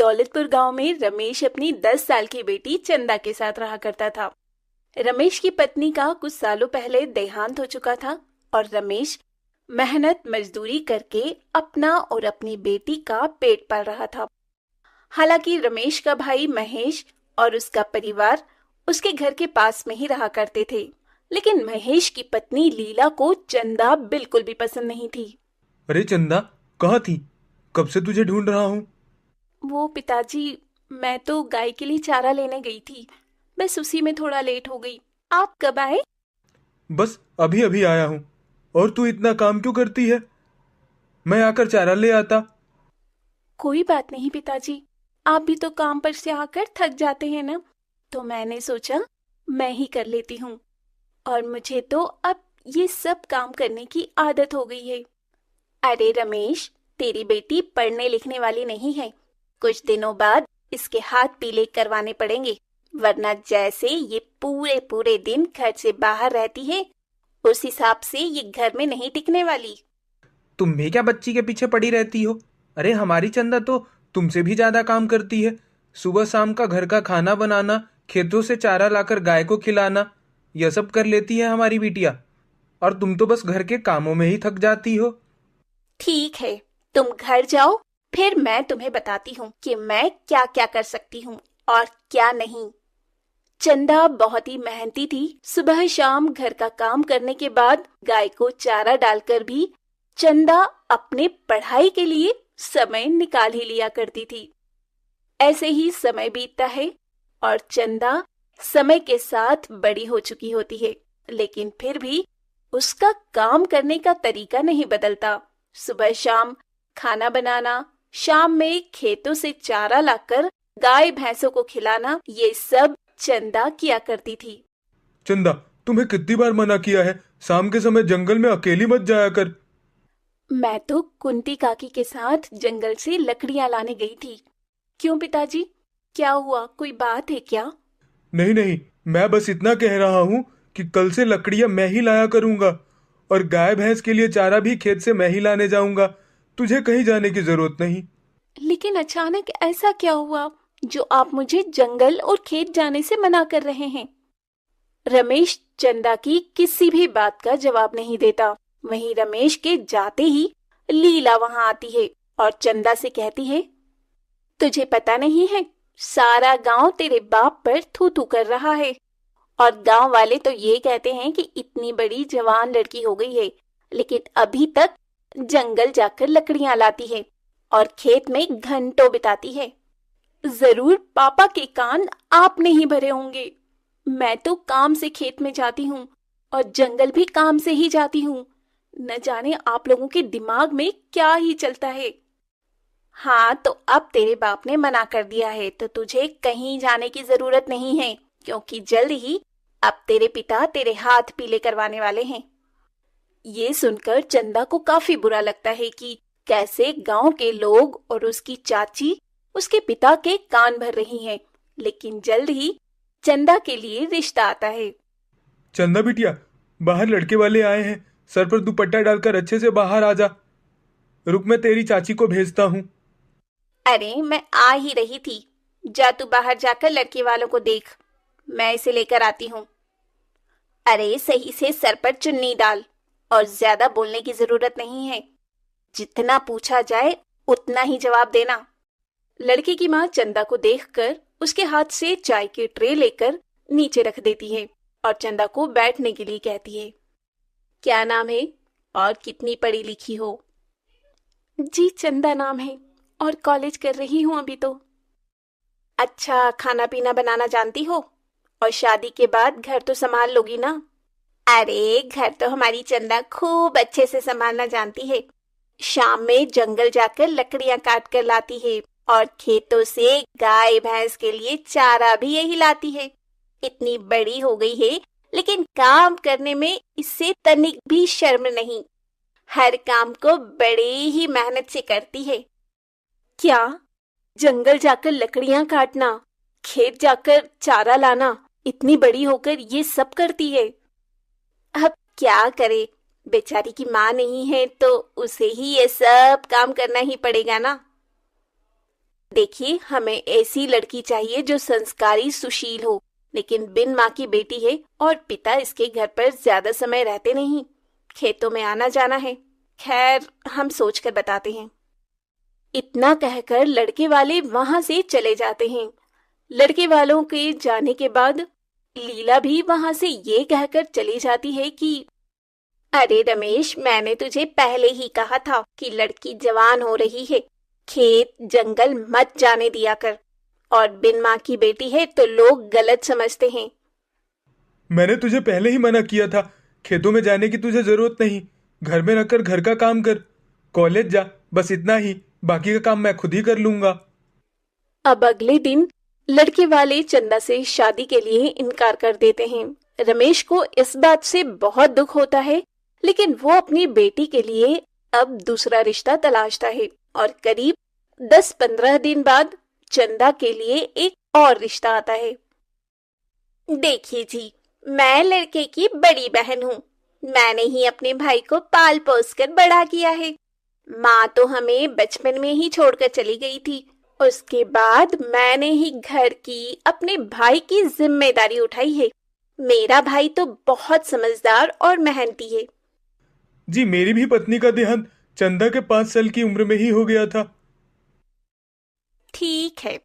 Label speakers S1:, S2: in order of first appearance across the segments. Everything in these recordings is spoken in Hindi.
S1: दौलतपुर गांव में रमेश अपनी 10 साल की बेटी चंदा के साथ रहा करता था। रमेश की पत्नी का कुछ सालों पहले देहांत हो चुका था और रमेश मेहनत मजदूरी करके अपना और अपनी बेटी का पेट पाल रहा था। हालांकि रमेश का भाई महेश और उसका परिवार उसके घर के पास में ही रहा करते थे, लेकिन महेश की पत्नी लीला को चंदा बिल्कुल भी पसंद नहीं थी।
S2: अरे चंदा, कहाँ थी? कब से तुझे ढूंढ रहा हूँ।
S1: वो पिताजी, मैं तो गाय के लिए चारा लेने गई थी, बस उसी में थोड़ा लेट हो गई। आप कब आए?
S2: बस अभी अभी आया हूँ। और तू इतना काम क्यों करती है? मैं आकर चारा ले आता।
S1: कोई बात नहीं पिताजी, आप भी तो काम पर से आकर थक जाते हैं ना, तो मैंने सोचा मैं ही कर लेती हूँ। और मुझे तो अब ये सब काम करने की आदत हो गई है। अरे रमेश, तेरी बेटी पढ़ने लिखने वाली नहीं है। कुछ दिनों बाद इसके हाथ पीले करवाने पड़ेंगे, वरना जैसे ये पूरे पूरे दिन घर से बाहर रहती है, उस हिसाब से ये घर में नहीं टिकने वाली।
S2: तुम भी क्या बच्ची के पीछे पड़ी रहती हो? अरे हमारी चंदा तो तुमसे भी ज्यादा काम करती है। सुबह शाम का घर का खाना बनाना, खेतों से चारा लाकर गाय को खिलाना, यह सब कर लेती है हमारी बिटिया। और तुम तो बस घर के कामों में ही थक जाती हो।
S1: ठीक है, तुम घर जाओ, फिर मैं तुम्हें बताती हूँ कि मैं क्या क्या कर सकती हूँ और क्या नहीं। चंदा बहुत ही मेहनती थी। सुबह शाम घर का काम करने के बाद गाय को चारा डालकर भी चंदा अपने पढ़ाई के लिए समय निकाल ही लिया करती थी। ऐसे ही समय बीतता है और चंदा समय के साथ बड़ी हो चुकी होती है, लेकिन फिर भी उसका काम करने का तरीका नहीं बदलता। सुबह शाम खाना बनाना, शाम में खेतों से चारा लाकर गाय भैंसों को खिलाना, ये सब चंदा किया करती थी।
S2: चंदा, तुम्हें कितनी बार मना किया है, शाम के समय जंगल में अकेली मत जाया कर।
S1: मैं तो कुंती काकी के साथ जंगल से लकड़ियां लाने गई थी। क्यों पिताजी, क्या हुआ, कोई बात है क्या?
S2: नहीं नहीं, मैं बस इतना कह रहा हूँ कि कल से लकड़ियां मैं ही लाया करूंगा और गाय भैंस के लिए चारा भी खेत से मैं ही लाने जाऊंगा। तुझे कहीं जाने की जरूरत नहीं।
S1: लेकिन अचानक ऐसा क्या हुआ जो आप मुझे जंगल और खेत जाने से मना कर रहे हैं? रमेश चंदा की किसी भी बात का जवाब नहीं देता। वहीं रमेश के जाते ही लीला वहां आती है और चंदा से कहती है, तुझे पता नहीं है, सारा गांव तेरे बाप पर थू थू कर रहा है। और गांव वाले तो ये कहते हैं कि इतनी बड़ी जवान लड़की हो गई है, लेकिन अभी तक जंगल जाकर लकड़ियां लाती है और खेत में घंटों बिताती है। जरूर पापा के कान आपने ही भरे होंगे। मैं तो काम से खेत में जाती हूँ और जंगल भी काम से ही जाती हूँ। न जाने आप लोगों के दिमाग में क्या ही चलता है। हाँ, तो अब तेरे बाप ने मना कर दिया है तो तुझे कहीं जाने की जरूरत नहीं है, क्योंकि जल्द ही अब तेरे पिता तेरे हाथ पीले करवाने वाले हैं। ये सुनकर चंदा को काफी बुरा लगता है कि कैसे गांव के लोग और उसकी चाची उसके पिता के कान भर रही हैं, लेकिन जल्द ही चंदा के लिए रिश्ता आता है।
S2: चंदा बिटिया, बाहर लड़के वाले आए हैं। सर पर दुपट्टा डालकर अच्छे से बाहर आ जा। रुक, मैं तेरी चाची को भेजता हूँ।
S1: अरे मैं आ ही रही थी, जा तू बाहर जाकर लड़के वालों को देख, मैं इसे लेकर आती हूँ। अरे सही से सर पर चुन्नी डाल और ज्यादा बोलने की जरूरत नहीं है। जितना पूछा जाए उतना ही जवाब देना। लड़के की माँ चंदा को देखकर उसके हाथ से चाय की ट्रे लेकर नीचे रख देती है और चंदा को बैठने के लिए कहती है। क्या नाम है और कितनी पढ़ी लिखी हो? जी चंदा नाम है और कॉलेज कर रही हूँ अभी तो। अच्छा, खाना पीना बनाना जानती हो? और शादी के बाद घर तो संभाल लोगी ना? अरे घर तो हमारी चंदा खूब अच्छे से संभालना जानती है। शाम में जंगल जाकर लकड़ियां काट कर लाती है और खेतों से गाय भैंस के लिए चारा भी यही लाती है। इतनी बड़ी हो गई है, लेकिन काम करने में इससे तनिक भी शर्म नहीं। हर काम को बड़ी ही मेहनत से करती है। क्या? जंगल जाकर लकड़ियां काटना, खेत जाकर चारा लाना, इतनी बड़ी होकर ये सब करती है? अब क्या करे, बेचारी की माँ नहीं है तो उसे ही ये सब काम करना ही पड़ेगा ना। देखिए, हमें ऐसी लड़की चाहिए जो संस्कारी सुशील हो, लेकिन बिन माँ की बेटी है और पिता इसके घर पर ज्यादा समय रहते नहीं, खेतों में आना जाना है। खैर, हम सोच कर बताते हैं। इतना कहकर लड़के वाले वहां से चले जाते हैं। लड़के वालों के जाने के बाद लीला भी वहां से ये कहकर चली जाती है कि अरे रमेश, मैंने तुझे पहले ही कहा था कि लड़की जवान हो रही है, खेत जंगल मत जाने दिया कर, और बिन माँ की बेटी है तो लोग गलत समझते हैं।
S2: मैंने तुझे पहले ही मना किया था, खेतों में जाने की तुझे जरूरत नहीं। घर में रहकर घर का काम कर, कॉलेज जा, बस इतना ही। बाकी का काम मैं खुद ही कर लूंगा।
S1: अब अगले दिन लड़के वाले चंदा से शादी के लिए इनकार कर देते हैं। रमेश को इस बात से बहुत दुख होता है, लेकिन वो अपनी बेटी के लिए अब दूसरा रिश्ता तलाशता है और करीब 10-15 दिन बाद चंदा के लिए एक और रिश्ता आता है। देखिए जी, मैं लड़के की बड़ी बहन हूँ। मैंने ही अपने भाई को पाल पोस कर बड़ा किया है। माँ तो हमें बचपन में ही छोड़कर चली गई थी। उसके बाद मैंने ही घर की अपने भाई की जिम्मेदारी उठाई है। मेरा भाई तो बहुत समझदार और मेहनती है।
S2: जी, मेरी भी पत्नी का देहांत चंदा के 5 साल की उम्र में ही हो गया था।
S1: ठीक है,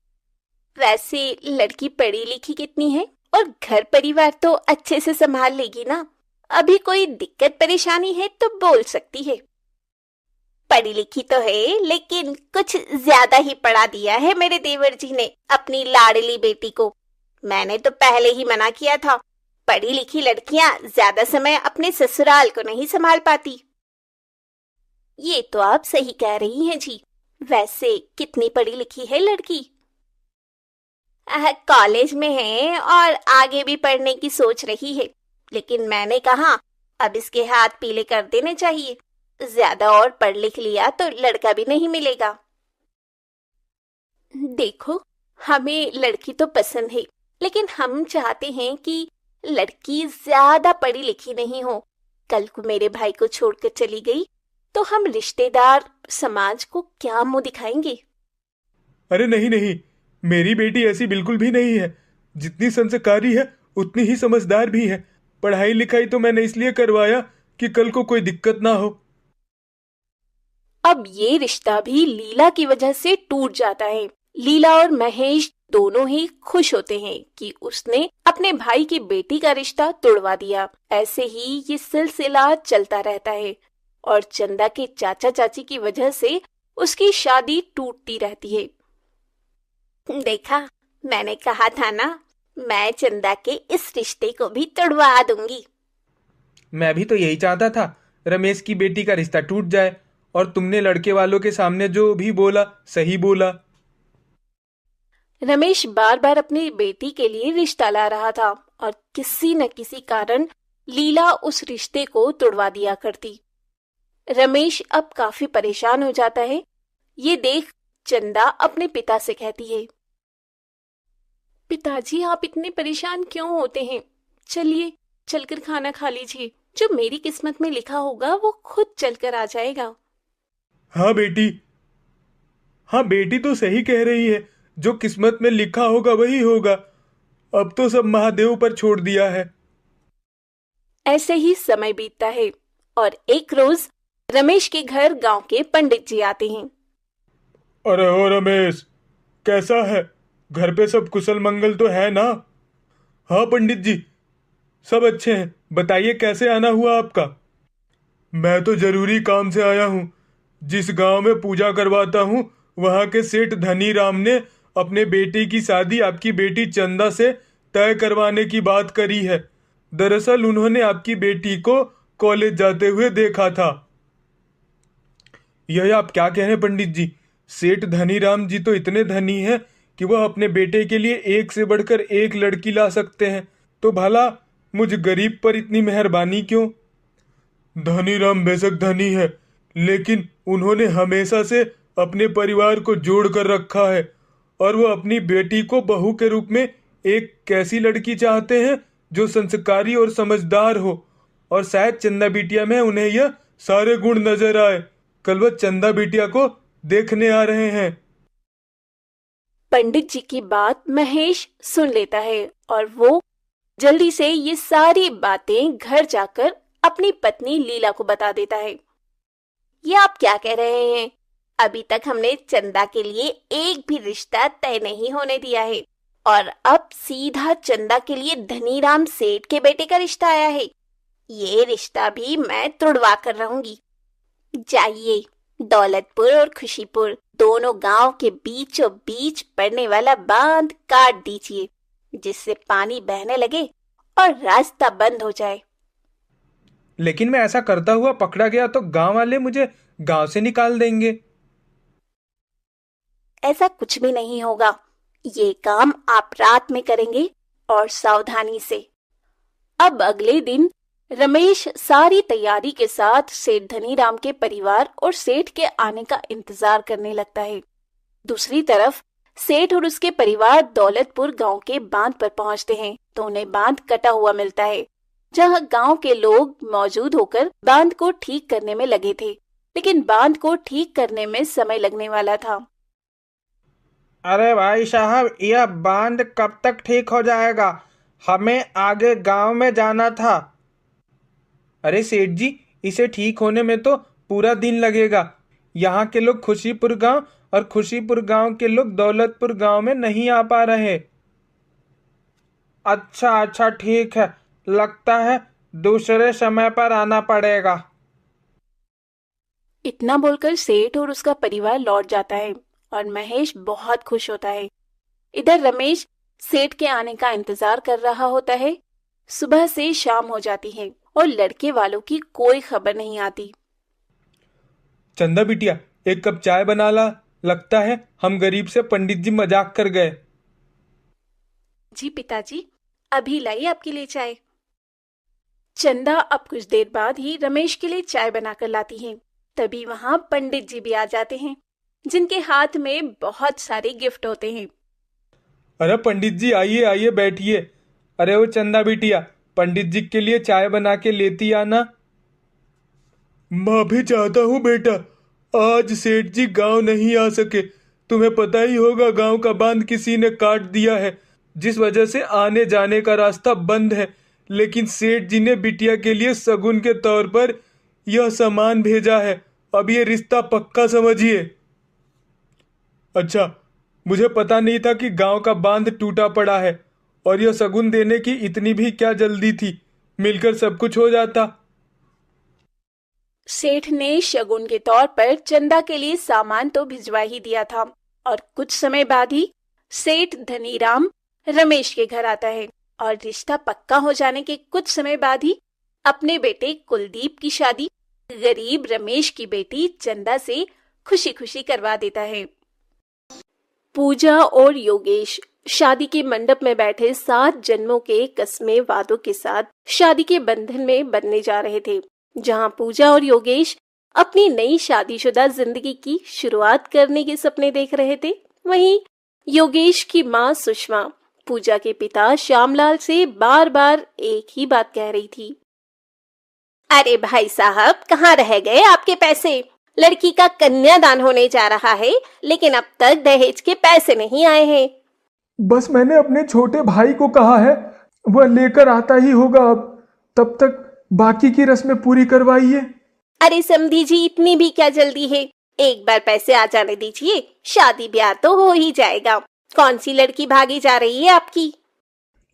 S1: वैसे लड़की पढ़ी लिखी कितनी है और घर परिवार तो अच्छे से संभाल लेगी ना? अभी कोई दिक्कत परेशानी है तो बोल सकती है। पढ़ी लिखी तो है, लेकिन कुछ ज्यादा ही पढ़ा दिया है मेरे देवर जी ने अपनी लाडली बेटी को। मैंने तो पहले ही मना किया था, पढ़ी लिखी लड़कियां ज्यादा समय अपने ससुराल को नहीं संभाल पाती। ये तो आप सही कह रही हैं जी। वैसे कितनी पढ़ी लिखी है लड़की? कॉलेज में है और आगे भी पढ़ने की सोच रही है, लेकिन मैंने कहा अब इसके हाथ पीले कर देने चाहिए। ज्यादा और पढ़ लिख लिया तो लड़का भी नहीं मिलेगा। देखो, हमें लड़की तो पसंद है, लेकिन हम चाहते हैं कि लड़की ज्यादा पढ़ी लिखी नहीं हो। कल को मेरे भाई को छोड़कर चली गई तो हम रिश्तेदार समाज को क्या मुंह दिखाएंगे?
S2: अरे नहीं नहीं, मेरी बेटी ऐसी बिल्कुल भी नहीं है। जितनी संस्कारी है उतनी ही समझदार भी है। पढ़ाई लिखाई तो मैंने इसलिए करवाया कि कल को कोई दिक्कत ना हो।
S1: अब ये रिश्ता भी लीला की वजह से टूट जाता है। लीला और महेश दोनों ही खुश होते हैं कि उसने अपने भाई की बेटी का रिश्ता तोड़वा दिया। ऐसे ही ये सिलसिला चलता रहता है और चंदा के चाचा चाची की वजह से उसकी शादी टूटती रहती है। देखा, मैंने कहा था ना, मैं चंदा के इस रिश्ते को भी तोड़वा दूंगी।
S2: मैं भी तो यही चाहता था, रमेश की बेटी का रिश्ता टूट जाए। और तुमने लड़के वालों के सामने जो भी बोला सही बोला।
S1: रमेश बार बार अपनी बेटी के लिए रिश्ता ला रहा था और किसी न किसी कारण लीला उस रिश्ते को तोड़वा दिया करती। रमेश अब काफी परेशान हो जाता है। ये देख चंदा अपने पिता से कहती है, पिताजी, आप इतने परेशान क्यों होते हैं? चलिए, चलकर खाना खा लीजिए। जो मेरी किस्मत में लिखा होगा वो खुद चलकर आ जाएगा।
S2: हाँ बेटी, हाँ बेटी तो सही कह रही है। जो किस्मत में लिखा होगा वही होगा। अब तो सब महादेव पर छोड़ दिया है।
S1: ऐसे ही समय बीतता है और एक रोज रमेश के घर गांव के पंडित जी आते हैं।
S2: अरे ओ रमेश, कैसा है? घर पे सब कुशल मंगल तो है ना? हाँ पंडित जी, सब अच्छे हैं। बताइए कैसे आना हुआ आपका? मैं तो जरूरी काम से आया हूँ। जिस गांव में पूजा करवाता हूँ वहां के सेठ धनी राम ने अपने बेटे की शादी आपकी बेटी चंदा से तय करवाने की बात करी है। दरअसल उन्होंने आपकी बेटी को कॉलेज जाते हुए देखा था। यह आप क्या कह रहे हैं पंडित जी? सेठ धनी राम जी तो इतने धनी हैं कि वह अपने बेटे के लिए एक से बढ़कर एक लड़की ला सकते हैं। तो भला मुझ गरीब पर इतनी मेहरबानी क्यों? धनी राम बेशक धनी है, लेकिन उन्होंने हमेशा से अपने परिवार को जोड़ कर रखा है और वो अपनी बेटी को बहू के रूप में एक कैसी लड़की चाहते हैं जो संस्कारी और समझदार हो। और शायद चंदा बिटिया में उन्हें यह सारे गुण नजर आए। कल वह चंदा बिटिया को देखने आ रहे हैं।
S1: पंडित जी की बात महेश सुन लेता है और वो जल्दी से ये सारी बातें घर जाकर अपनी पत्नी लीला को बता देता है। ये आप क्या कह रहे हैं? अभी तक हमने चंदा के लिए एक भी रिश्ता तय नहीं होने दिया है और अब सीधा चंदा के लिए धनीराम सेठ के बेटे का रिश्ता आया है। ये रिश्ता भी मैं तुड़वा कर रहूंगी। जाइए, दौलतपुर और खुशीपुर दोनों गांव के बीचों बीच पड़ने वाला बांध काट दीजिए, जिससे पानी बहने लगे और रास्ता बंद हो जाए।
S2: लेकिन मैं ऐसा करता हुआ पकड़ा गया तो गांव वाले मुझे गांव से निकाल देंगे।
S1: ऐसा कुछ भी नहीं होगा। ये काम आप रात में करेंगे और सावधानी से। अब अगले दिन रमेश सारी तैयारी के साथ सेठ धनीराम के परिवार और सेठ के आने का इंतजार करने लगता है। दूसरी तरफ सेठ और उसके परिवार दौलतपुर गांव के बांध पर पहुंचते हैं तो उन्हें बांध कटा हुआ मिलता है, जहां गांव के लोग मौजूद होकर बांध को ठीक करने में लगे थे, लेकिन बांध को ठीक करने में समय लगने वाला था।
S2: अरे भाई साहब, यह बांध कब तक ठीक हो जाएगा? हमें आगे गांव में जाना था। अरे सेठ जी, इसे ठीक होने में तो पूरा दिन लगेगा। यहाँ के लोग खुशीपुर गांव और खुशीपुर गांव के लोग दौलतपुर गांव में नहीं आ पा रहे। अच्छा अच्छा, ठीक है, लगता है दूसरे समय पर आना पड़ेगा।
S1: इतना बोलकर सेठ और उसका परिवार लौट जाता है और महेश बहुत खुश होता है। इधर रमेश सेठ के आने का इंतजार कर रहा होता है। सुबह से शाम हो जाती है और लड़के वालों की कोई खबर नहीं आती।
S2: चंदा बिटिया, एक कप चाय बना ला। लगता है हम गरीब से पंडित जी मजाक कर गए।
S1: जी पिताजी, अभी लाइए आपके लिए चाय। चंदा अब कुछ देर बाद ही रमेश के लिए चाय बनाकर लाती है। तभी वहां पंडित जी भी आ जाते हैं, जिनके हाथ में बहुत सारे गिफ्ट होते हैं।
S2: अरे पंडित जी, आइए आइए, बैठिए। अरे वो चंदा बिटिया, पंडित जी के लिए चाय बना के लेती आना। मैं भी चाहता हूँ बेटा, आज सेठ जी गांव नहीं आ सके। तुम्हें पता ही होगा, गांव का बांध किसी ने काट दिया है, जिस वजह से आने जाने का रास्ता बंद है। लेकिन सेठ जी ने बिटिया के लिए सगुन के तौर पर यह सामान भेजा है। अब ये रिश्ता पक्का समझिए। अच्छा, मुझे पता नहीं था कि गांव का बांध टूटा पड़ा है, और यह सगुन देने की इतनी भी क्या जल्दी थी। मिलकर सब कुछ हो जाता।
S1: सेठ ने शगुन के तौर पर चंदा के लिए सामान तो भिजवा ही दिया था और कुछ समय बाद ही सेठ धनीराम रमेश के घर आता है और रिश्ता पक्का हो जाने के कुछ समय बाद ही अपने बेटे कुलदीप की शादी गरीब रमेश की बेटी चंदा से खुशी खुशी करवा देता है। पूजा और योगेश शादी के मंडप में बैठे 7 जन्मों के कस्मे वादों के साथ शादी के बंधन में बंधने जा रहे थे। जहां पूजा और योगेश अपनी नई शादीशुदा जिंदगी की शुरुआत करने के सपने देख रहे थे, वहीं योगेश की मां सुषमा पूजा के पिता श्यामलाल से बार बार एक ही बात कह रही थी। अरे भाई साहब, कहाँ रह गए आपके पैसे? लड़की का कन्यादान होने जा रहा है, लेकिन अब तक दहेज के पैसे नहीं आए हैं।
S2: बस मैंने अपने छोटे भाई को कहा है, वह लेकर आता ही होगा। अब तब तक बाकी की रस्में पूरी करवाइए।
S1: अरे समधी जी, इतनी भी क्या जल्दी है? एक बार पैसे आ जाने दीजिए, शादी ब्याह तो हो ही जाएगा। कौन सी लड़की भागी जा रही है आपकी?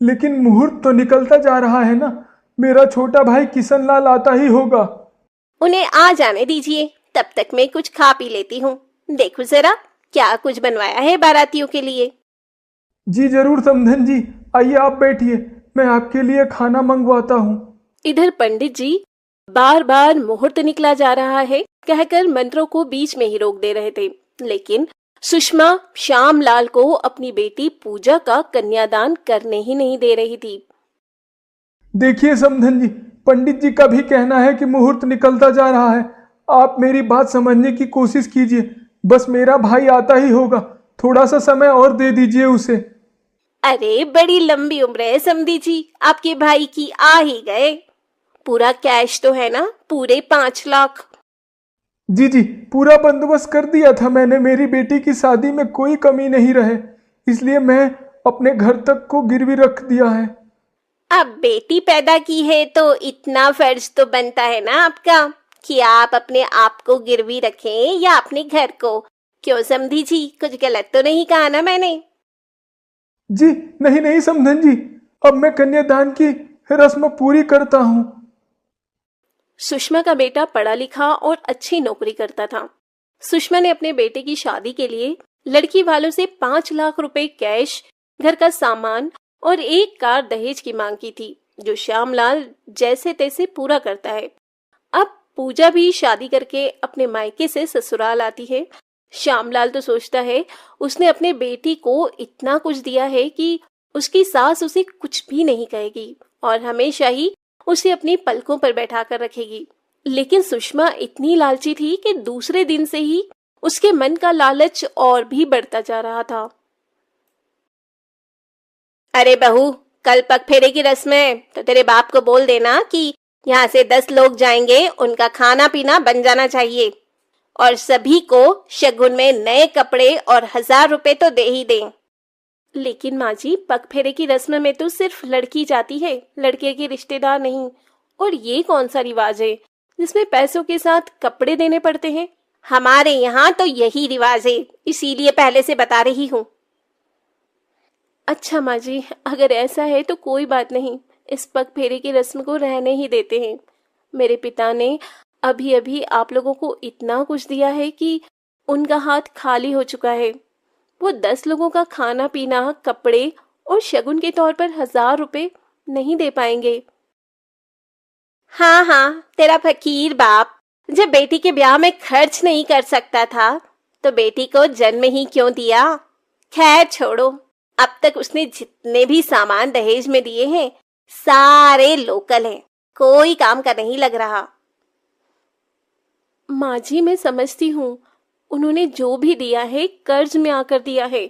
S2: लेकिन मुहूर्त तो निकलता जा रहा है ना। मेरा छोटा भाई किशन लाल आता ही होगा।
S1: उन्हें आ जाने दीजिए, तब तक मैं कुछ खा पी लेती हूँ। देखो जरा क्या कुछ बनवाया है बारातियों के लिए।
S2: जी जरूर समधन जी, आइए आप बैठिए, मैं आपके लिए खाना मंगवाता हूँ।
S1: इधर पंडित जी बार बार मुहूर्त निकला जा रहा है कहकर मंत्रों को बीच में ही रोक दे रहे थे, लेकिन सुषमा श्यामलाल को अपनी बेटी पूजा का कन्यादान करने ही नहीं दे रही थी।
S2: देखिए समधन जी, पंडित जी का भी कहना है कि मुहूर्त निकलता जा रहा है। आप मेरी बात समझने की कोशिश कीजिए। बस मेरा भाई आता ही होगा, थोड़ा सा समय और दे दीजिए उसे।
S1: अरे बड़ी लंबी उम्र है समधी जी, आपके भाई की आ ही गए। पूरा कैश तो है ना, पूरे 5 लाख।
S2: जी जी, पूरा बंदोबस्त कर दिया था मैंने। मेरी बेटी की शादी में कोई कमी नहीं रहे। इसलिए मैं अपने घर तक को गिरवी रख दिया है।
S1: अब बेटी पैदा की है तो इतना फर्ज तो बनता है ना आपका कि आप अपने आप को गिरवी रखें या अपने घर को। क्यों समधी जी, कुछ गलत तो नहीं कहा ना मैंने?
S2: जी नहीं नहीं समधन जी, अब मैं कन्यादान की रस्म पूरी करता हूँ।
S3: सुषमा का बेटा पढ़ा लिखा और अच्छी नौकरी करता था। सुषमा ने अपने बेटे की शादी के लिए लड़की वालों से 5 लाख रुपए कैश, घर का सामान और एक कार दहेज की मांग की थी, जो श्यामलाल जैसे तैसे पूरा करता है। अब पूजा भी शादी करके अपने मायके से ससुराल आती है। श्यामलाल तो सोचता है उसने अपने बेटी को इतना कुछ दिया है कि उसकी सास उसे कुछ भी नहीं कहेगी और हमेशा ही उसे अपनी पलकों पर बैठा कर रखेगी। लेकिन सुषमा इतनी लालची थी कि दूसरे दिन से ही उसके मन का लालच और भी बढ़ता जा रहा था।
S1: अरे बहू, कल पग फेरे की रस्म है तो तेरे बाप को बोल देना कि यहाँ से 10 लोग जाएंगे, उनका खाना पीना बन जाना चाहिए और सभी को शगुन में नए कपड़े और 1000 रुपए तो दे ही दें।
S3: लेकिन माँ जी, पग फेरे की रस्म में तो सिर्फ लड़की जाती है, लड़के के रिश्तेदार नहीं। और ये कौन सा रिवाज है जिसमें पैसों के साथ कपड़े देने पड़ते हैं?
S1: हमारे यहाँ तो यही रिवाज है, इसीलिए पहले से बता रही हूँ।
S3: अच्छा माँ जी, अगर ऐसा है तो कोई बात नहीं, इस पग फेरे की रस्म को रहने ही देते हैं। मेरे पिता ने अभी अभी आप लोगों को इतना कुछ दिया है कि उनका हाथ खाली हो चुका है। वो 10 लोगों का खाना पीना, कपड़े और शगुन के तौर पर 1000 रुपए नहीं दे पाएंगे।
S1: हाँ हाँ, तेरा फकीर बाप जब बेटी के ब्याह में खर्च नहीं कर सकता था तो बेटी को जन्म ही क्यों दिया। खैर छोड़ो, अब तक उसने जितने भी सामान दहेज में दिए हैं सारे लोकल हैं, कोई काम का नहीं लग रहा।
S3: माँ जी, मैं समझती हूँ, उन्होंने जो भी दिया है कर्ज में आकर दिया है।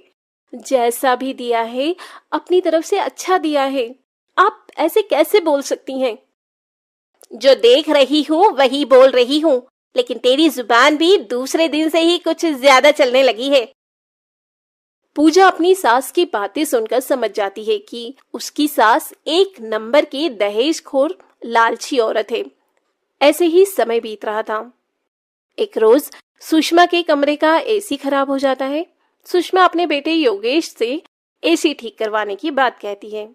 S3: जैसा भी दिया है अपनी तरफ से अच्छा दिया है। आप ऐसे कैसे बोल सकती हैं?
S1: जो देख रही हूँ वही बोल रही हूँ, लेकिन तेरी जुबान भी दूसरे दिन से ही कुछ ज्यादा चलने लगी है।
S3: पूजा अपनी सास की बातें सुनकर समझ जाती है कि उसकी सास एक नंबर की दहेजखोर लालची औरत है। ऐसे ही समय बीत रहा था। एक रोज सुषमा के कमरे का एसी खराब हो जाता है। सुषमा अपने बेटे योगेश से एसी ठीक करवाने की बात कहती है।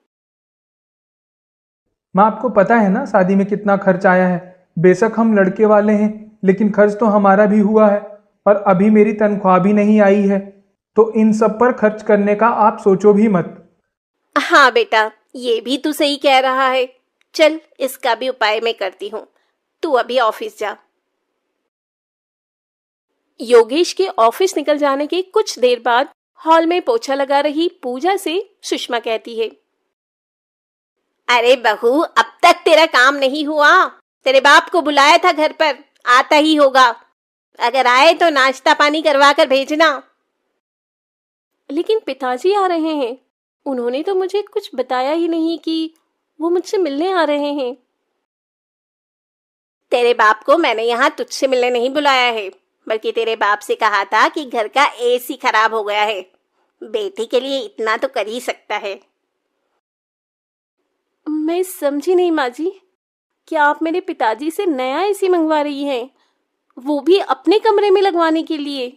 S2: माँ, आपको पता है ना शादी में कितना खर्च आया है। बेशक हम लड़के वाले हैं, लेकिन खर्च तो हमारा भी हुआ है और अभी मेरी तनख्वाह भी नहीं आई है, तो इन सब पर खर्च करने का आप सोचो भी मत।
S1: हाँ बेटा, ये भी तू सही कह रहा है। चल, इसका भी उपाय मैं करती हूँ, तू अभी ऑफिस जा।
S3: योगेश के ऑफिस निकल जाने के कुछ देर बाद हॉल में पोछा लगा रही पूजा से सुषमा कहती है,
S1: अरे बहू, अब तक तेरा काम नहीं हुआ। तेरे बाप को बुलाया था घर पर, आता ही होगा। अगर आए तो नाश्ता पानी करवा कर भेजना।
S3: लेकिन पिताजी आ रहे हैं, उन्होंने तो मुझे कुछ बताया ही नहीं कि वो मुझसे मिलने आ रहे हैं।
S1: तेरे बाप को मैंने यहाँ तुझसे मिलने नहीं बुलाया है, बल्कि तेरे बाप से कहा था कि घर का एसी खराब हो गया है। बेटी के लिए इतना तो कर ही सकता है।
S3: मैं समझी नहीं माँ जी, क्या आप मेरे पिताजी से नया एसी मंगवा रही हैं, वो भी अपने कमरे में लगवाने के लिए?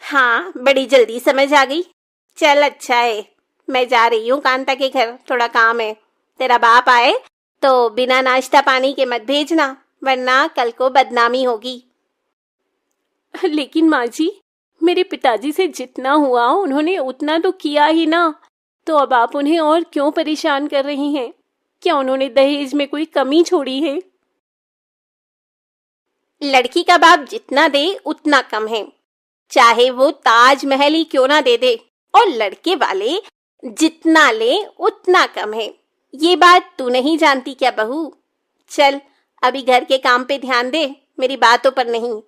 S1: हाँ, बड़ी जल्दी समझ आ गई। चल अच्छा है, मैं जा रही हूँ कांता के घर, थोड़ा काम है। तेरा बाप आए तो बिना नाश्ता पानी के मत भेजना, वरना कल को बदनामी होगी।
S3: लेकिन माँ जी, मेरे पिताजी से जितना हुआ उन्होंने उतना तो किया ही ना, तो अब आप उन्हें और क्यों परेशान कर रही हैं? क्या उन्होंने दहेज में कोई कमी छोड़ी है?
S1: लड़की का बाप जितना दे उतना कम है, चाहे वो ताजमहल ही क्यों ना दे दे, और लड़के वाले जितना ले उतना कम है। ये बात तू नहीं जानती क्या बहू? चल अभी घर के काम पे ध्यान दे, मेरी बातों पर नहीं।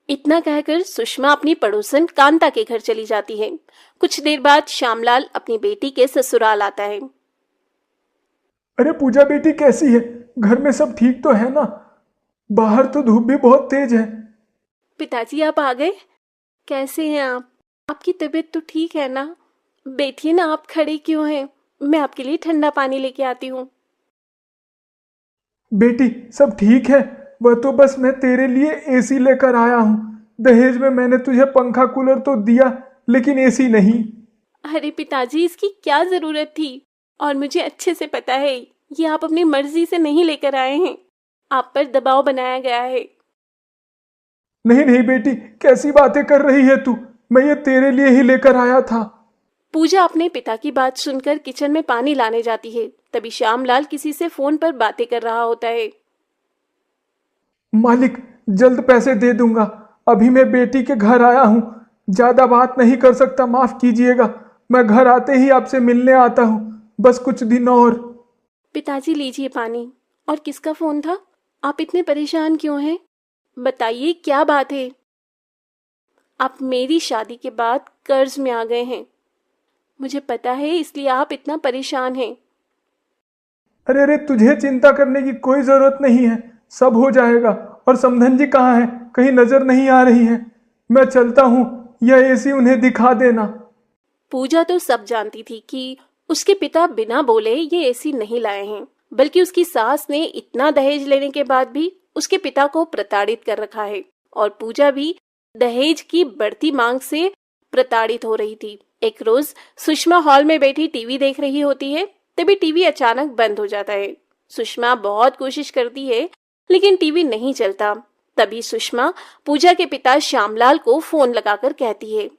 S3: इतना कहकर सुषमा अपनी पड़ोसन कांता के घर चली जाती है। कुछ देर बाद श्यामलाल अपनी बेटी के ससुराल आता है।
S2: अरे पूजा बेटी कैसी है? घर में सब ठीक तो है ना? बाहर तो धूप भी बहुत तेज है।
S3: पिताजी आप आ गए, कैसे हैं आप? आपकी तबीयत तो ठीक है ना? बैठिए ना, आप खड़े क्यों हैं? मैं आपके लिए ठंडा पानी लेके आती हूँ।
S4: बेटी सब ठीक है। वह तो बस मैं तेरे लिए एसी लेकर आया हूँ। दहेज में मैंने तुझे पंखा कूलर तो दिया, लेकिन एसी नहीं।
S3: अरे पिताजी, इसकी क्या जरूरत थी? और मुझे अच्छे से पता है ये आप अपनी मर्जी से नहीं लेकर आए हैं, आप पर दबाव बनाया गया है।
S4: नहीं नहीं बेटी, कैसी बातें कर रही है तू? मैं ये तेरे लिए ही लेकर आया था।
S3: पूजा अपने पिता की बात सुनकर किचन में पानी लाने जाती है। तभी श्यामलाल किसी से फोन पर बातें कर रहा होता है।
S4: मालिक, जल्द पैसे दे दूंगा। अभी मैं बेटी के घर आया हूँ, ज्यादा बात नहीं कर सकता, माफ कीजिएगा। मैं घर आते ही आपसे मिलने आता हूँ, बस कुछ दिन और।
S3: पिताजी लीजिए पानी। और किसका फोन था? आप इतने परेशान क्यों हैं? बताइए क्या बात है? आप मेरी शादी के बाद कर्ज में आ गए हैं, मुझे पता है, इसलिए आप इतना परेशान हैं।
S4: अरे अरे, तुझे चिंता करने की कोई जरूरत नहीं है, सब हो जाएगा। और समधन जी कहाँ है? कहीं नजर नहीं आ रही है। मैं चलता हूँ, यह एसी उन्हें दिखा देना।
S3: पूजा तो सब जानती थी कि उसके पिता बिना बोले ये एसी नहीं लाए हैं, बल्कि उसकी सास ने इतना दहेज लेने के बाद भी उसके पिता को प्रताड़ित कर रखा है। और पूजा भी दहेज की बढ़ती मांग से प्रताड़ित हो रही थी। एक रोज सुषमा हॉल में बैठी टीवी देख रही होती है, तभी टीवी अचानक बंद हो जाता है। सुषमा बहुत कोशिश करती है, लेकिन टीवी नहीं चलता। तभी सुषमा पूजा के पिता श्यामलाल को फोन लगाकर कहती है,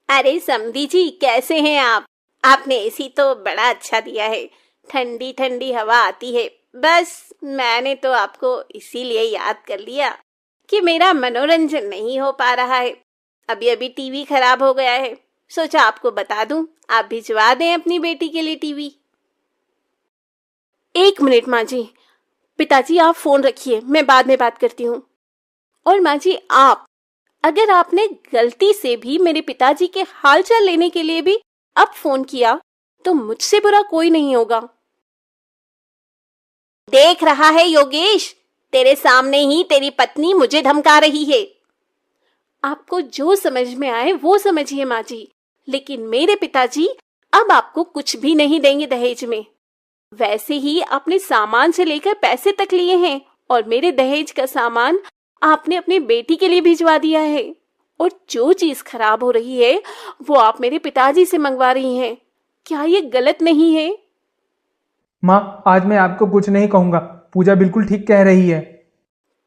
S1: अरे समधी जी, कैसे हैं आप? आपने एसी तो बड़ा अच्छा दिया है, ठंडी ठंडी हवा आती है। बस मैंने तो आपको इसीलिए याद कर लिया कि मेरा मनोरंजन नहीं हो पा रहा है। अभी अभी टीवी खराब हो गया है, सोचा आपको बता दूं, आप भिजवा दें अपनी बेटी के लिए टीवी।
S3: 1 मिनट माँ जी। पिताजी आप फोन रखिए, मैं बाद में बात करती हूँ। और माँ जी, आप अगर आपने गलती से भी मेरे पिताजी के हालचाल लेने के लिए भी अब फोन किया तो मुझसे बुरा कोई नहीं होगा।
S1: देख रहा है योगेश, तेरे सामने ही तेरी पत्नी मुझे धमका रही है।
S3: आपको जो समझ में आए वो समझिए माँ जी, लेकिन मेरे पिताजी अब आपको कुछ भी नहीं देंगे दहेज में। वैसे ही आपने सामान से लेकर पैसे तक लिए हैं, और मेरे दहेज का सामान आपने अपनी बेटी के लिए भिजवा दिया है। और जो चीज खराब हो रही है वो आप मेरे पिताजी से मंगवा रही हैं। क्या ये गलत नहीं है?
S4: माँ, आज मैं आपको कुछ नहीं कहूंगा। पूजा बिल्कुल ठीक कह रही है।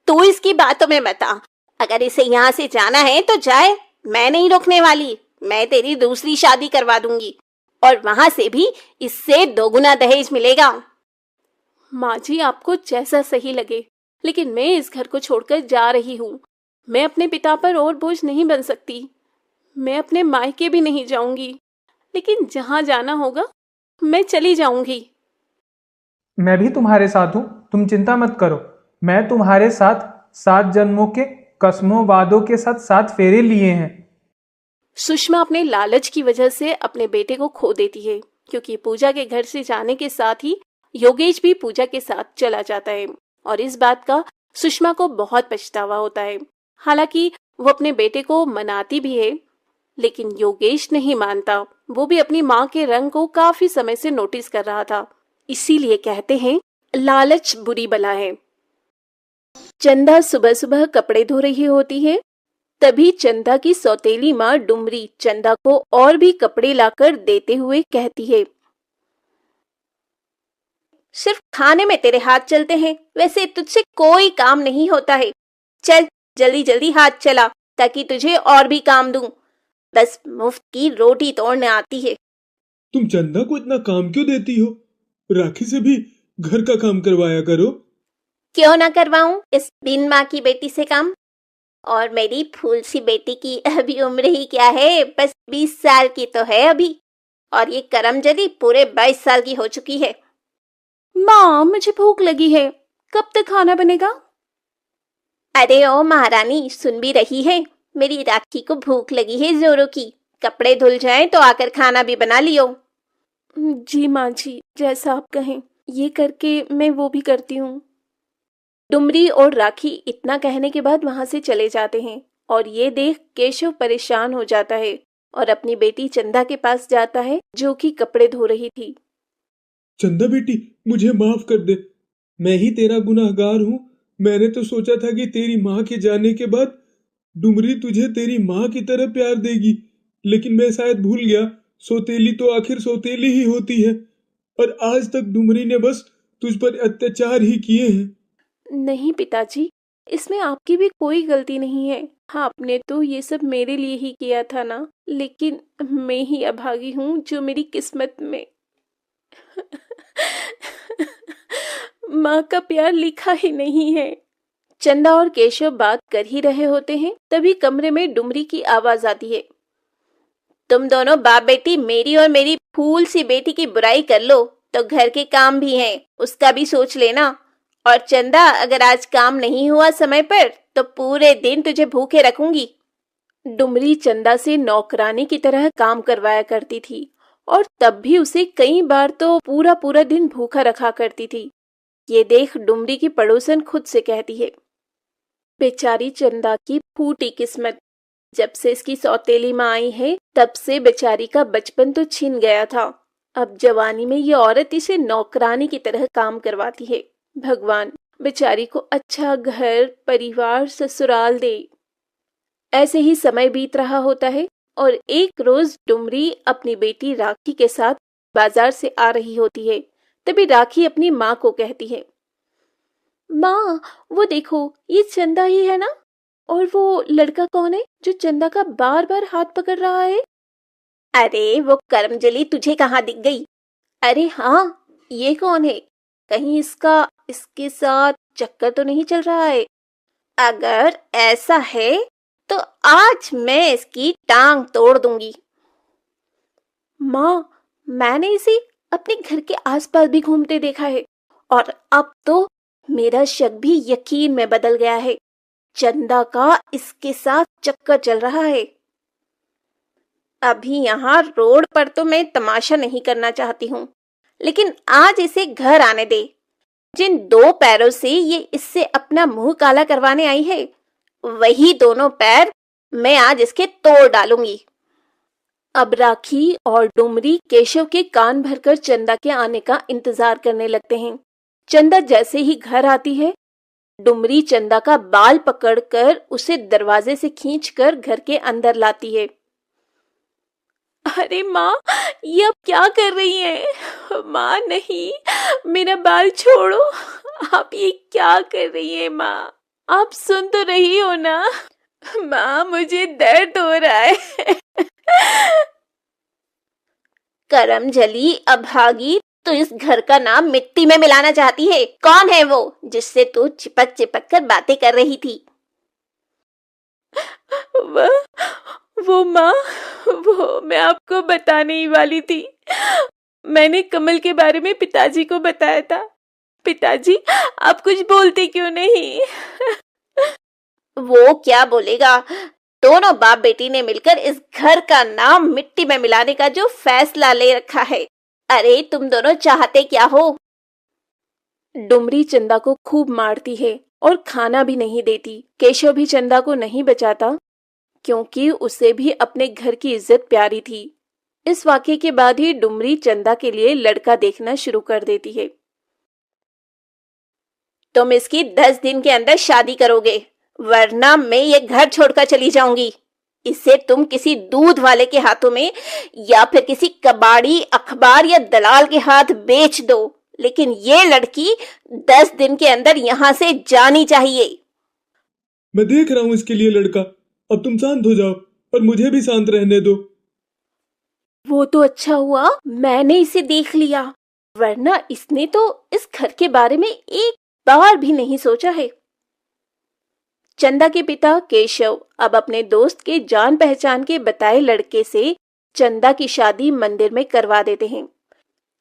S1: तू इसकी बातों में मत आ। अगर इसे यहाँ से जाना है तो जाए, मैं नहीं रोकने वाली। मैं तेरी दूसरी शादी करवा दूंगी और वहां से भी इससे 2 गुना दहेज मिलेगा।
S3: माँ जी, आपको जैसा सही लगे, लेकिन मैं इस घर को छोड़कर जा रही हूँ। मैं अपने पिता पर और बोझ नहीं बन सकती। मैं अपने मायके भी नहीं जाऊंगी, लेकिन जहाँ जाना होगा मैं चली जाऊंगी।
S4: मैं भी तुम्हारे साथ हूँ, तुम चिंता मत करो। मैं तुम्हारे साथ 7 जन्मों के कसमों वादों के साथ 7 फेरे लिए हैं।
S3: सुषमा अपने लालच की वजह से अपने बेटे को खो देती है, क्योंकि पूजा के घर से जाने के साथ ही योगेश भी पूजा के साथ चला जाता है। और इस बात का सुषमा को बहुत पछतावा होता है। हालांकि वो अपने बेटे को मनाती भी है, लेकिन योगेश नहीं मानता। वो भी अपनी माँ के रंग को काफी समय से नोटिस कर रहा था। इसीलिए कहते हैं लालच बुरी बला है। चंदा सुबह सुबह कपड़े धो रही होती है। तभी चंदा की सौतेली माँ डुमरी चंदा को और भी कपड़े लाकर देते हुए कहती है,
S1: सिर्फ खाने में तेरे हाथ चलते हैं, वैसे तुझसे कोई काम नहीं होता है। चल जल्दी जल्दी हाथ चला ताकि तुझे और भी काम दूं। बस मुफ्त की रोटी तोड़ने आती है।
S2: तुम चंदा को इतना काम क्यों देती हो? राखी से भी घर का काम करवाया करो।
S1: क्यों ना करवाऊं इस बिन माँ की बेटी से काम? और मेरी फूल सी बेटी की अभी उम्र ही क्या है, बस 20 साल की तो है अभी। और ये करमजदी पूरे 22 साल की हो चुकी है।
S3: माँ, मुझे भूख लगी है, कब तक खाना बनेगा?
S1: अरे ओ महारानी, सुन भी रही है? मेरी राखी को भूख लगी है जोरों की। कपड़े धुल जाएं तो आकर खाना भी बना लियो।
S3: जी माँ जी, जैसा आप कहें। ये करके मैं वो भी करती हूँ। डुमरी और राखी इतना कहने के बाद वहां से चले जाते हैं और ये देख केशव परेशान हो जाता है और अपनी बेटी चंदा के पास जाता है जो कि कपड़े धो रही थी।
S4: चंदा बेटी, मुझे माफ कर दे। मैं ही तेरा गुनहगार हूँ। मैंने तो सोचा था कि तेरी माँ के जाने के बाद डुमरी तुझे तेरी माँ की तरह प्यार देगी, लेकिन मैं शायद भूल गया, सौतेली तो आखिर सौतेली ही होती है। और आज तक डुमरी ने बस तुझ पर अत्याचार ही किए हैं।
S3: नहीं पिताजी, इसमें आपकी भी कोई गलती नहीं है। हाँ, आपने तो ये सब मेरे लिए ही किया था ना, लेकिन मैं ही अभागी हूँ जो मेरी किस्मत में माँ का प्यार लिखा ही नहीं है। चंदा और केशव बात कर ही रहे होते हैं, तभी कमरे में डुमरी की आवाज आती है।
S1: तुम दोनों बाप बेटी मेरी और मेरी फूल सी बेटी की बुराई कर लो तो घर के काम भी हैं, उसका भी सोच लेना। और चंदा, अगर आज काम नहीं हुआ समय पर तो पूरे दिन तुझे भूखे रखूंगी।
S3: डुमरी चंदा से नौकरानी की तरह काम करवाया करती थी और तब भी उसे कई बार तो पूरा पूरा दिन भूखा रखा करती थी। ये देख डुमरी की पड़ोसन खुद से कहती है, बेचारी चंदा की फूटी किस्मत। जब से इसकी सौतेली माँ आई है तब से बेचारी का बचपन तो छिन गया था। अब जवानी में ये औरत इसे नौकरानी की तरह काम करवाती है। भगवान, बेचारी को अच्छा घर परिवार ससुराल दे। ऐसे ही समय बीत रहा होता है और एक रोज डुमरी अपनी बेटी राखी के साथ बाजार से आ रही होती है। तभी राखी अपनी माँ को कहती है, माँ, वो देखो, ये चंदा ही है ना? और वो लड़का कौन है जो चंदा का बार बार हाथ पकड़ रहा है?
S1: अरे वो करमजली तुझे कहाँ दिख गई?
S3: अरे हाँ, ये कौन है? कहीं इसका इसके साथ चक्कर तो नहीं चल रहा है?
S1: अगर ऐसा है तो आज मैं इसकी टांग तोड़ दूंगी।
S3: माँ, मैंने इसे अपने घर के आसपास भी घूमते देखा है और अब तो मेरा शक भी यकीन में बदल गया है। चंदा का इसके साथ चक्कर चल रहा है।
S1: अभी यहाँ रोड पर तो मैं तमाशा नहीं करना चाहती हूँ, लेकिन आज इसे घर आने दे। जिन दो पैरों से ये इससे अपना मुंह काला करवाने आई है, वही दोनों पैर मैं आज इसके तोड़ डालूंगी।
S3: अब राखी और डुमरी केशव के कान भरकर चंदा के आने का इंतजार करने लगते हैं। चंदा जैसे ही घर आती है, डुमरी चंदा का बाल पकड़कर उसे दरवाजे से खींचकर घर के अंदर लाती है। अरे माँ, ये अब क्या कर रही हैं? माँ नहीं, मेरा बाल छोड़ो। आप ये क्या कर रही हैं माँ? आप सुन तो रही हो ना? माँ, मुझे दर्द हो रहा है।
S1: करमजली अभागी, तो इस घर का नाम मिट्टी में मिलाना चाहती है। कौन है वो जिससे तू चिपक चिपक कर बातें कर रही थी?
S3: वो माँ, वो मैं आपको बताने ही वाली थी। मैंने कमल के बारे में पिताजी को बताया था। पिताजी, आप कुछ बोलते क्यों नहीं?
S1: वो क्या बोलेगा? दोनों बाप बेटी ने मिलकर इस घर का नाम मिट्टी में मिलाने का जो फैसला ले रखा है। अरे तुम दोनों चाहते क्या हो?
S3: डुमरी चंदा को खूब मारती है और खाना भी नहीं देती। केशव भी चंदा को नहीं बचाता क्योंकि उसे भी अपने घर की इज्जत प्यारी थी। इस वाकये के बाद ही डुमरी चंदा के लिए लड़का देखना शुरू कर देती है।
S1: तुम इसकी 10 दिन के अंदर शादी करोगे, वरना मैं ये घर छोड़कर चली जाऊंगी। इसे तुम किसी दूध वाले के हाथों में या फिर किसी कबाड़ी, अखबार या दलाल के हाथ बेच दो, लेकिन ये लड़की 10 दिन के अंदर यहाँ से जानी चाहिए।
S4: मैं देख रहा हूँ इसके लिए लड़का। अब तुम शांत हो जाओ और मुझे भी शांत रहने दो।
S3: वो तो अच्छा हुआ मैंने इसे देख लिया, वरना इसने तो इस घर के बारे में एक बार भी नहीं सोचा है। चंदा के पिता केशव अब अपने दोस्त के जान पहचान के बताए लड़के से चंदा की शादी मंदिर में करवा देते हैं।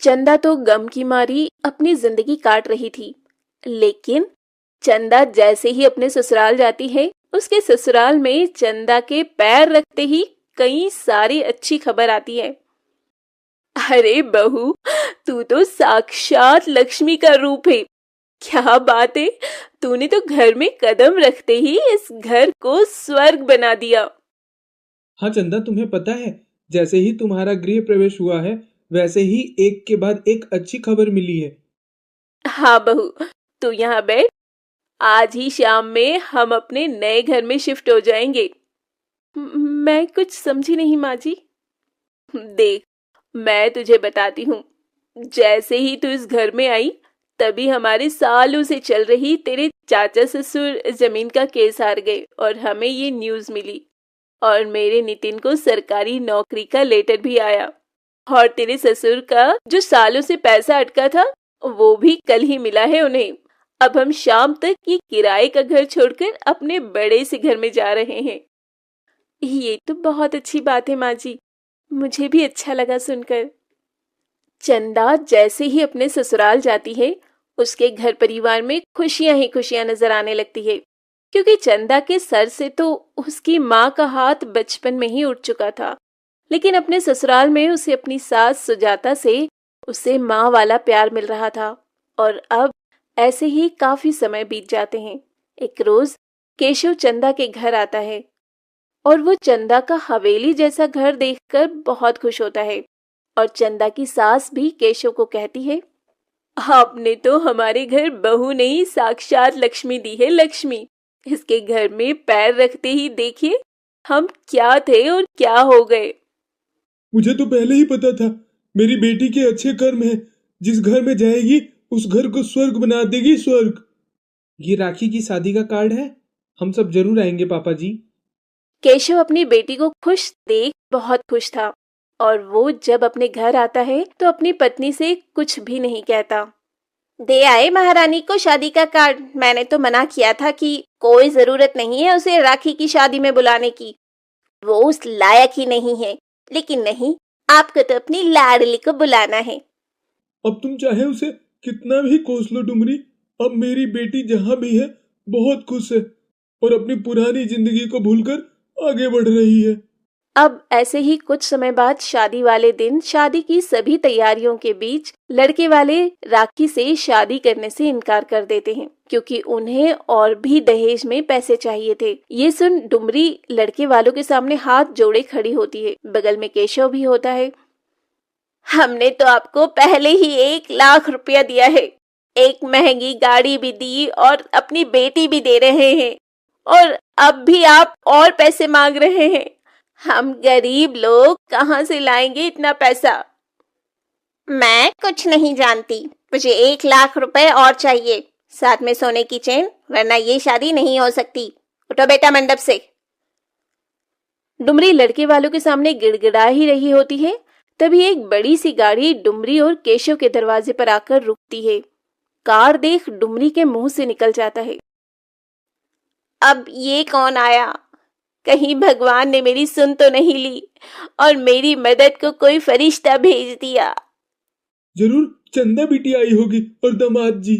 S3: चंदा तो गम की मारी अपनी जिंदगी काट रही थी, लेकिन चंदा जैसे ही अपने ससुराल जाती है, उसके ससुराल में चंदा के पैर रखते ही कई सारी अच्छी खबर आती है। अरे बहू, तू तो साक्षात लक्ष्मी का रूप है। क्या बात है, तूने तो घर में कदम रखते ही इस घर को स्वर्ग बना दिया।
S2: हाँ चंदा, तुम्हें पता है, जैसे ही तुम्हारा गृह प्रवेश हुआ है वैसे ही एक के बाद एक अच्छी खबर मिली है।
S3: हाँ बहू, तू यहाँ बैठ। आज ही शाम में हम अपने नए घर में शिफ्ट हो जाएंगे। मैं कुछ समझी नहीं माँ जी। देख, मैं तुझे बताती हूँ। जैसे ही तू इस घर में आई, तभी हमारे सालों से चल रही तेरे चाचा ससुर जमीन का केस हार गए और हमें ये न्यूज़ मिली। और मेरे नितिन को सरकारी नौकरी का लेटर भी आया। और तेरे ससुर का जो सालों से पैसा अटका था, वो भी कल ही मिला है उन्हें। अब हम शाम तक ये किराए का घर छोड़कर अपने बड़े से घर में जा रहे हैं। ये तो बहुत अच्छी बात है माँ जी, मुझे भी अच्छा लगा सुनकर। चंदा जैसे ही अपने ससुराल जाती है, उसके घर परिवार में खुशियां ही खुशियां नजर आने लगती है, क्योंकि चंदा के सर से तो उसकी माँ का हाथ बचपन में ही उठ चुका था। लेकिन अपने ससुराल में उसे अपनी सास सुजाता से उसे माँ वाला प्यार मिल रहा था। और अब ऐसे ही काफी समय बीत जाते हैं। एक रोज केशव चंदा के घर आता है और वो चंदा का हवेली जैसा घर देखकर बहुत खुश होता है। और चंदा की सास भी केशव को कहती है, आपने तो हमारे घर बहू नहीं, साक्षात लक्ष्मी दी है, लक्ष्मी। इसके घर में पैर रखते ही देखिए हम क्या थे और क्या हो गए।
S4: मुझे तो पहले ही पता था, मेरी बेटी के अच्छे कर्म हैं। जिस घर में जाएगी उस घर को स्वर्ग बना देगी, स्वर्ग।
S2: ये राखी की शादी का कार्ड है, हम सब जरूर आएंगे पापा जी।
S3: केशव अपनी बेटी को खुश देख बहुत खुश था और वो जब अपने घर आता है तो अपनी पत्नी से कुछ भी नहीं कहता।
S1: दे आए महारानी को शादी का कार्ड। मैंने तो मना किया था कि कोई जरूरत नहीं है उसे राखी की शादी में बुलाने की, वो उस लायक ही नहीं है। लेकिन नहीं, आपको तो अपनी लाडली को बुलाना है।
S4: अब तुम चाहे उसे कितना भी कोस लो डुमरी, अब मेरी बेटी जहाँ भी है बहुत खुश है और अपनी पुरानी जिंदगी को भूलकर आगे बढ़ रही है।
S3: अब ऐसे ही कुछ समय बाद शादी वाले दिन शादी की सभी तैयारियों के बीच लड़के वाले राखी से शादी करने से इनकार कर देते हैं, क्योंकि उन्हें और भी दहेज में पैसे चाहिए थे। ये सुन डुमरी लड़के वालों के सामने हाथ जोड़े खड़ी होती है। बगल में केशव भी होता है।
S1: हमने तो आपको पहले ही 1 लाख रुपया दिया है, एक महंगी गाड़ी भी दी और अपनी बेटी भी दे रहे हैं, और अब भी आप और पैसे मांग रहे हैं। हम गरीब लोग कहाँ से लाएंगे इतना पैसा? मैं कुछ नहीं जानती, मुझे 1 लाख रुपए और चाहिए, साथ में सोने की चेन, वरना ये शादी नहीं हो सकती। उठो बेटा मंडप से।
S3: डुमरी लड़के वालों के सामने गिड़गिड़ा ही रही होती है, तभी एक बड़ी सी गाड़ी डुमरी और केशव के दरवाजे पर आकर रुकती है। कार देख डुमरी के मुंह से निकल जाता है,
S1: अब ये कौन आया? कहीं भगवान ने मेरी सुन तो नहीं ली और मेरी मदद को कोई फरिश्ता भेज दिया।
S4: जरूर चंदा बेटी आई होगी और दामाद जी।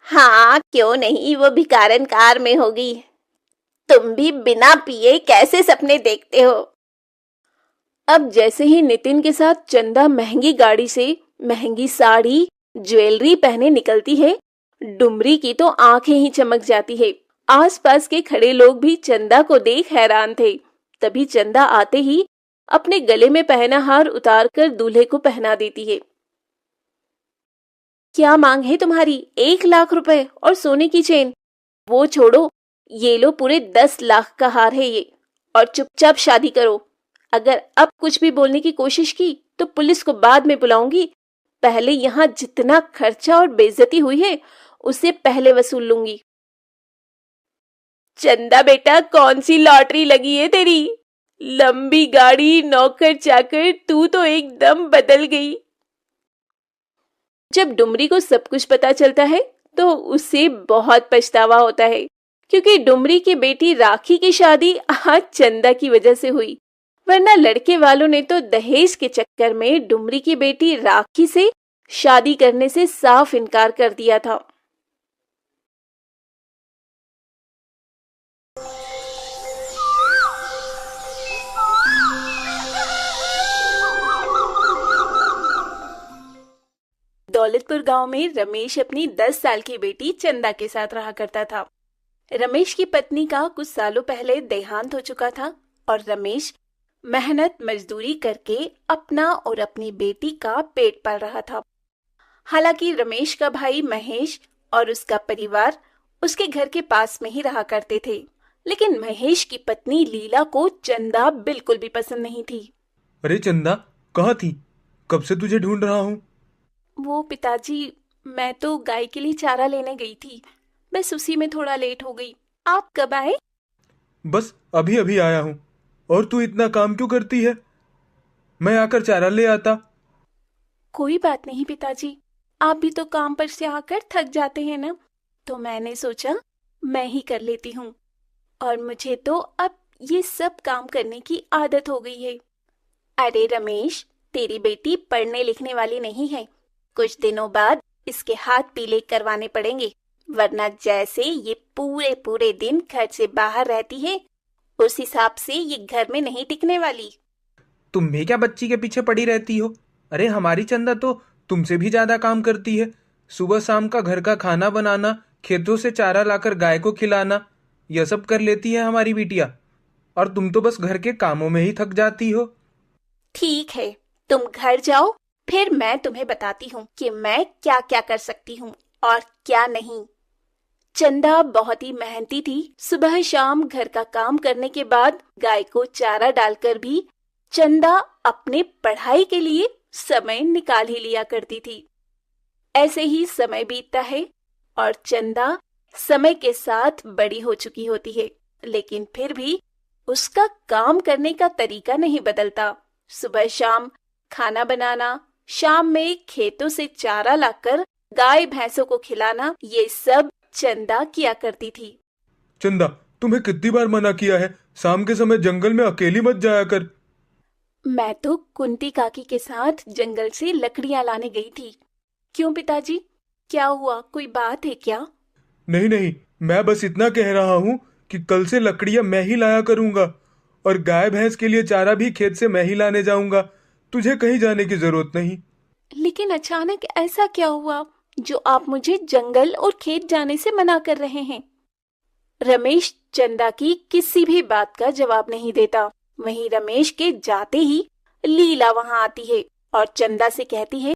S1: हाँ, क्यों नहीं, वो भिकारन कार में होगी। तुम भी बिना पिए कैसे सपने देखते हो?
S3: अब जैसे ही नितिन के साथ चंदा महंगी गाड़ी से महंगी साड़ी ज्वेलरी पहने निकलती है, डुमरी की तो आंखें ही चमक जाती है। आसपास के खड़े लोग भी चंदा को देख हैरान थे। तभी चंदा आते ही अपने गले में पहना हार उतारकर दूल्हे को पहना देती है। क्या मांग है तुम्हारी? 1 लाख रुपए और सोने की चेन? वो छोड़ो, ये लो पूरे 10 लाख का हार है ये, और चुपचाप शादी करो। अगर अब कुछ भी बोलने की कोशिश की तो पुलिस को बाद में बुलाऊंगी। पहले यहाँ जितना खर्चा और बेइज्जती हुई है उसे पहले वसूल लूंगी। चंदा बेटा, कौन सी लॉटरी लगी है तेरी? लंबी गाड़ी, नौकर चाकर, तू तो एकदम बदल गई। जब डुमरी को सब कुछ पता चलता है तो उसे बहुत पछतावा होता है, क्योंकि डुमरी की बेटी राखी की शादी आज चंदा की वजह से हुई, वरना लड़के वालों ने तो दहेज के चक्कर में डुमरी की बेटी राखी से शादी करने से साफ इनकार कर दिया था।
S1: दौलतपुर गांव में रमेश अपनी 10 साल की बेटी चंदा के साथ रहा करता था। रमेश की पत्नी का कुछ सालों पहले देहांत हो चुका था और रमेश मेहनत मजदूरी करके अपना और अपनी बेटी का पेट पाल रहा था। हालांकि रमेश का भाई महेश और उसका परिवार उसके घर के पास में ही रहा करते थे, लेकिन महेश की पत्नी लीला को चंदा बिल्कुल भी पसंद नहीं थी।
S2: अरे चंदा, कहाँ थी? कब से तुझे ढूंढ रहा हूँ।
S1: वो पिताजी, मैं तो गाय के लिए चारा लेने गई थी, बस उसी में थोड़ा लेट हो गई। आप कब आए?
S2: बस अभी अभी आया हूँ। और तू इतना काम क्यों करती है? मैं आकर चारा ले आता।
S1: कोई बात नहीं पिताजी, आप भी तो काम पर से आकर थक जाते हैं ना, तो मैंने सोचा मैं ही कर लेती हूँ। और मुझे तो अब ये सब काम करने की आदत हो गई है। अरे रमेश, तेरी बेटी पढ़ने लिखने वाली नहीं है। कुछ दिनों बाद इसके हाथ पीले करवाने पड़ेंगे, वरना जैसे ये पूरे पूरे दिन घर से बाहर रहती है उस हिसाब से ये घर में नहीं टिकने वाली।
S2: तुम भी क्या बच्ची के पीछे पड़ी रहती हो? अरे हमारी चंदा तो तुमसे भी ज्यादा काम करती है। सुबह शाम का घर का खाना बनाना, खेतों से चारा लाकर गाय को खिलाना, यह सब कर लेती है हमारी बिटिया। और तुम तो बस घर के कामों में ही थक जाती हो।
S1: ठीक है, तुम घर जाओ, फिर मैं तुम्हें बताती हूँ कि मैं क्या क्या कर सकती हूँ और क्या नहीं। चंदा बहुत ही मेहनती थी। सुबह शाम घर का काम करने के बाद गाय को चारा डालकर भी चंदा अपने पढ़ाई के लिए समय निकाल ही लिया करती थी। ऐसे ही समय बीतता है और चंदा समय के साथ बड़ी हो चुकी होती है, लेकिन फिर भी उसका काम करने का तरीका नहीं बदलता। सुबह शाम खाना बनाना, शाम में खेतों से चारा लाकर गाय भैंसों को खिलाना, ये सब चंदा किया करती थी।
S2: चंदा, तुम्हें कितनी बार मना किया है, शाम के समय जंगल में अकेली मत जाया कर।
S1: मैं तो कुंती काकी के साथ जंगल से लकड़ियां लाने गई थी। क्यों पिताजी, क्या हुआ, कोई बात है क्या?
S2: नहीं नहीं, मैं बस इतना कह रहा हूँ कि कल से लकड़ियां मैं ही लाया करूंगा और गाय भैंस के लिए चारा भी खेत से मैं ही लाने जाऊंगा। तुझे कहीं जाने की जरूरत नहीं।
S1: लेकिन अचानक ऐसा क्या हुआ जो आप मुझे जंगल और खेत जाने से मना कर रहे हैं? रमेश चंदा की किसी भी बात का जवाब नहीं देता। वहीं रमेश के जाते ही लीला वहां आती है और चंदा से कहती है,